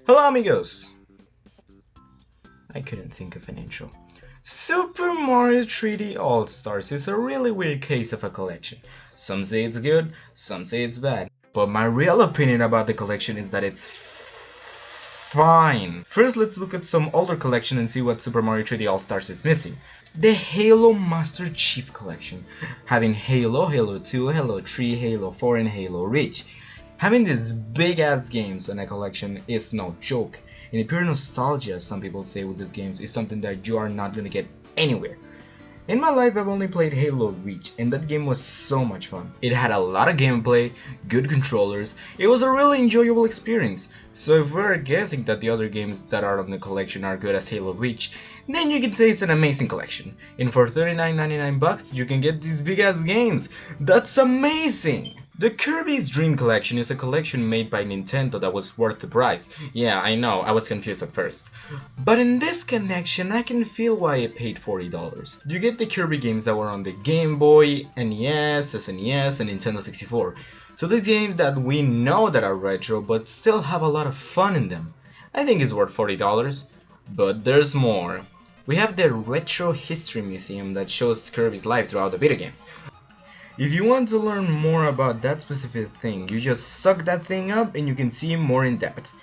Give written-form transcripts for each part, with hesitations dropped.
Hello amigos! I couldn't think of an intro. Super Mario 3D All-Stars is a really weird case of a collection. Some say it's good, some say it's bad. But my real opinion about the collection is that it's fine. First, let's look at some older collection and see what Super Mario 3D All-Stars is missing. The Halo Master Chief Collection, having Halo, Halo 2, Halo 3, Halo 4 and Halo Reach. Having these big ass games in a collection is no joke, and the pure nostalgia, as some people say with these games, is something that you are not gonna get anywhere. In my life I've only played Halo Reach, and that game was so much fun. It had a lot of gameplay, good controllers, it was a really enjoyable experience. So if we're guessing that the other games that are on the collection are good as Halo Reach, then you can say it's an amazing collection. And for $39.99 you can get these big ass games. That's amazing! The Kirby's Dream Collection is a collection made by Nintendo that was worth the price. Yeah, I know, I was confused at first. But in this connection, I can feel why I paid $40. You get the Kirby games that were on the Game Boy, NES, SNES, and Nintendo 64. So these games that we know that are retro, but still have a lot of fun in them. I think it's worth $40. But there's more. We have the Retro History Museum that shows Kirby's life throughout the video games. If you want to learn more about that specific thing, you just suck that thing up and you can see more in depth.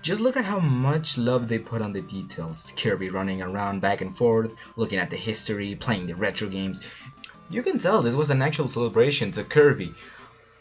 Just look at how much love they put on the details. Kirby running around back and forth, looking at the history, playing the retro games. You can tell this was an actual celebration to Kirby.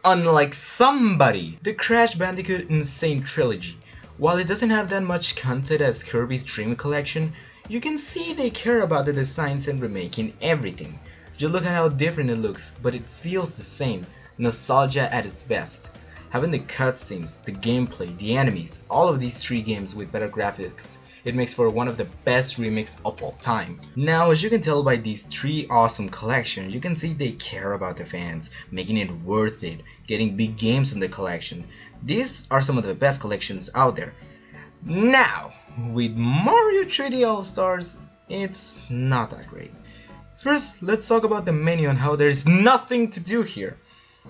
Unlike somebody, the Crash Bandicoot N.Sane Trilogy. While it doesn't have that much content as Kirby's Dream Collection, you can see they care about the designs and remaking everything. Just look at how different it looks, but it feels the same. Nostalgia at its best. Having the cutscenes, the gameplay, the enemies, all of these three games with better graphics, it makes for one of the best remakes of all time. Now, as you can tell by these three awesome collections, you can see they care about the fans, making it worth it, getting big games in the collection. These are some of the best collections out there. Now, with Mario 3D All-Stars, it's not that great. First, let's talk about the menu and how there's nothing to do here.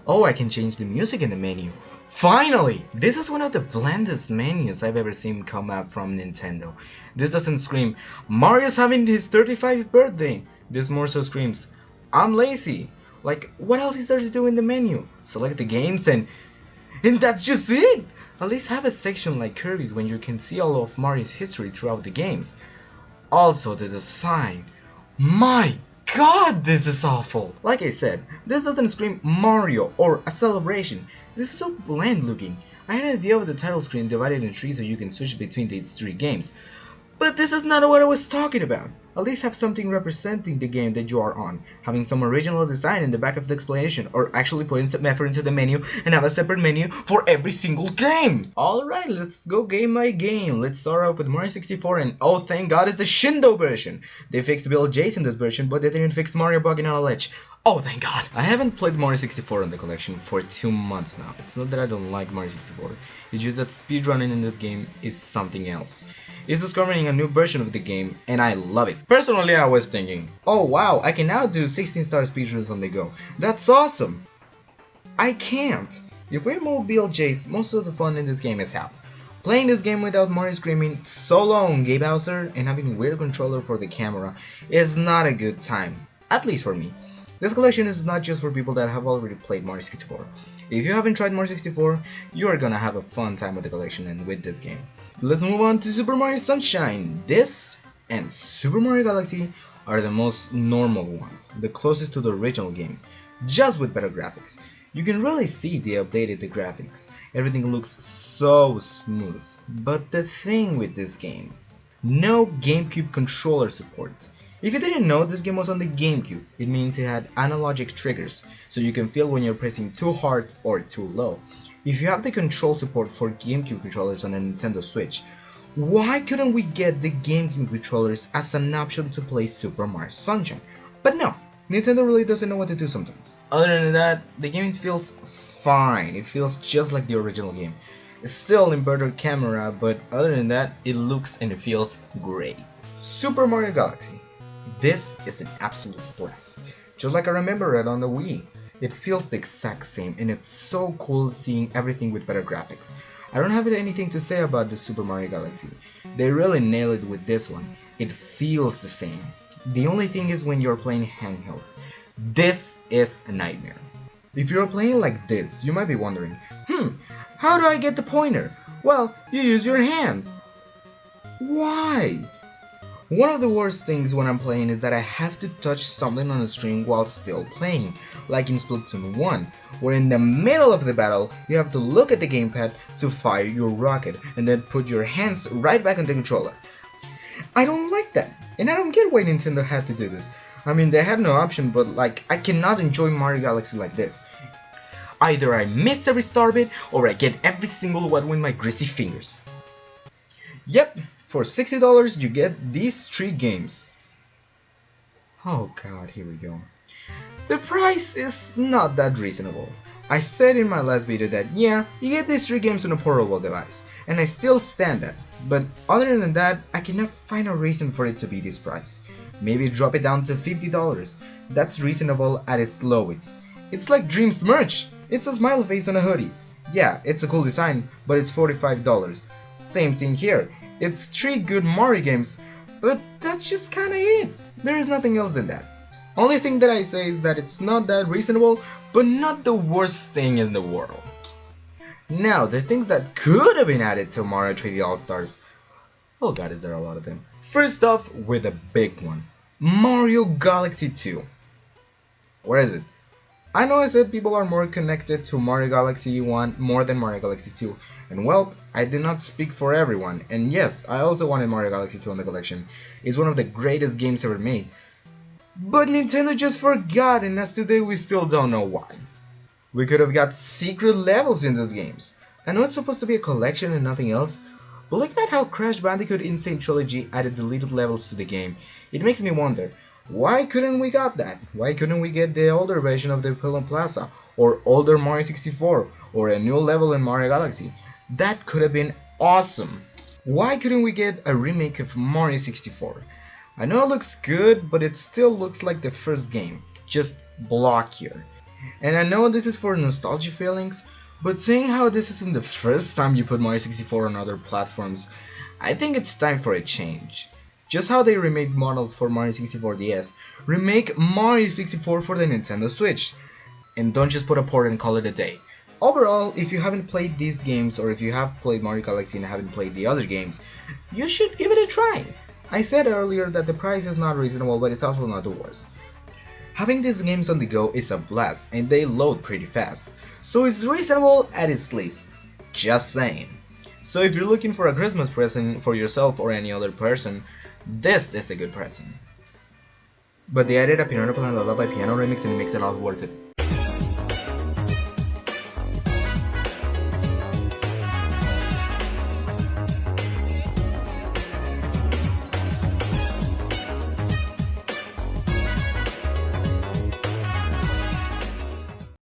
Oh, I can change the music in the menu. Finally! This is one of the blandest menus I've ever seen come out from Nintendo. This doesn't scream, Mario's having his 35th birthday. This more so screams, I'm lazy. Like, what else is there to do in the menu? Select the games and that's just it! At least have a section like Kirby's when you can see all of Mario's history throughout the games. Also, the design. My God, this is awful! Like I said, this doesn't scream Mario or a celebration. This is so bland looking. I had an idea of the title screen divided in three so you can switch between these three games. But this is not what I was talking about. At least have something representing the game that you are on, having some original design in the back of the explanation, or actually putting some effort into the menu and have a separate menu for every single game. Alright, let's go game by game. Let's start off with Mario 64 and oh thank God it's the Shindo version. They fixed Bill Jace in this version, but they didn't fix Mario bugging on a ledge. Oh thank God! I haven't played Mario 64 in the collection for 2 months now. It's not that I don't like Mario 64, it's just that speedrunning in this game is something else. It's discovering a new version of the game and I love it. Personally, I was thinking, oh wow, I can now do 16-star speedruns on the go. That's awesome! I can't! If we remove Bill Jace, most of the fun in this game is out. Playing this game without Mario screaming so long Gabe Bowser and having a weird controller for the camera is not a good time, at least for me. This collection is not just for people that have already played Mario 64. If you haven't tried Mario 64, you are gonna have a fun time with the collection and with this game. Let's move on to Super Mario Sunshine. This and Super Mario Galaxy are the most normal ones, the closest to the original game, just with better graphics. You can really see they updated the graphics. Everything looks so smooth. But the thing with this game, no GameCube controller support. If you didn't know, this game was on the GameCube. It means it had analogic triggers, so you can feel when you're pressing too hard or too low. If you have the control support for GameCube controllers on a Nintendo Switch, why couldn't we get the GameCube controllers as an option to play Super Mario Sunshine? But no, Nintendo really doesn't know what to do sometimes. Other than that, the game feels fine. It feels just like the original game. It's still inverted camera, but other than that, it looks and it feels great. Super Mario Galaxy. This is an absolute blast. Just like I remember it on the Wii. It feels the exact same and it's so cool seeing everything with better graphics. I don't have anything to say about the Super Mario Galaxy. They really nailed it with this one. It feels the same. The only thing is when you're playing handheld. This is a nightmare. If you're playing like this, you might be wondering, how do I get the pointer? Well, you use your hand. Why? One of the worst things when I'm playing is that I have to touch something on the screen while still playing, like in Splatoon 1, where in the middle of the battle you have to look at the gamepad to fire your rocket and then put your hands right back on the controller. I don't like that, and I don't get why Nintendo had to do this. I mean, they had no option, but like, I cannot enjoy Mario Galaxy like this. Either I miss every star bit, or I get every single one with my greasy fingers. Yep, for $60 you get these 3 games. Oh god, here we go. The price is not that reasonable. I said in my last video that yeah, you get these 3 games on a portable device, and I still stand that, but other than that, I cannot find a reason for it to be this price. Maybe drop it down to $50, that's reasonable at its lowest. It's like Dreams merch, it's a smile face on a hoodie. Yeah, it's a cool design, but it's $45. Same thing here, it's 3 good Mario games, but that's just kinda it. There is nothing else in that. Only thing that I say is that it's not that reasonable, but not the worst thing in the world. Now, the things that could have been added to Mario 3D All-Stars. Oh god, is there a lot of them. First off, with a big one. Mario Galaxy 2. Where is it? I know I said people are more connected to Mario Galaxy 1 more than Mario Galaxy 2. And well, I did not speak for everyone. And yes, I also wanted Mario Galaxy 2 on the collection. It's one of the greatest games ever made. But Nintendo just forgot, and as today we still don't know why. We could have got secret levels in those games. I know it's supposed to be a collection and nothing else, but looking at how Crash Bandicoot N.Sane Trilogy added deleted levels to the game, it makes me wonder, why couldn't we got that? Why couldn't we get the older version of the Pillow Plaza, or older Mario 64, or a new level in Mario Galaxy? That could have been awesome. Why couldn't we get a remake of Mario 64? I know it looks good, but it still looks like the first game, just blockier. And I know this is for nostalgia feelings, but seeing how this isn't the first time you put Mario 64 on other platforms, I think it's time for a change. Just how they remade models for Mario 64 DS, remake Mario 64 for the Nintendo Switch. And don't just put a port and call it a day. Overall, if you haven't played these games, or if you have played Mario Galaxy and haven't played the other games, you should give it a try. I said earlier that the price is not reasonable, but it's also not the worst. Having these games on the go is a blast, and they load pretty fast, so it's reasonable at its least. Just saying. So if you're looking for a Christmas present for yourself or any other person, this is a good present. But they added a Piano Plan Lullaby piano remix and it makes it all worth it.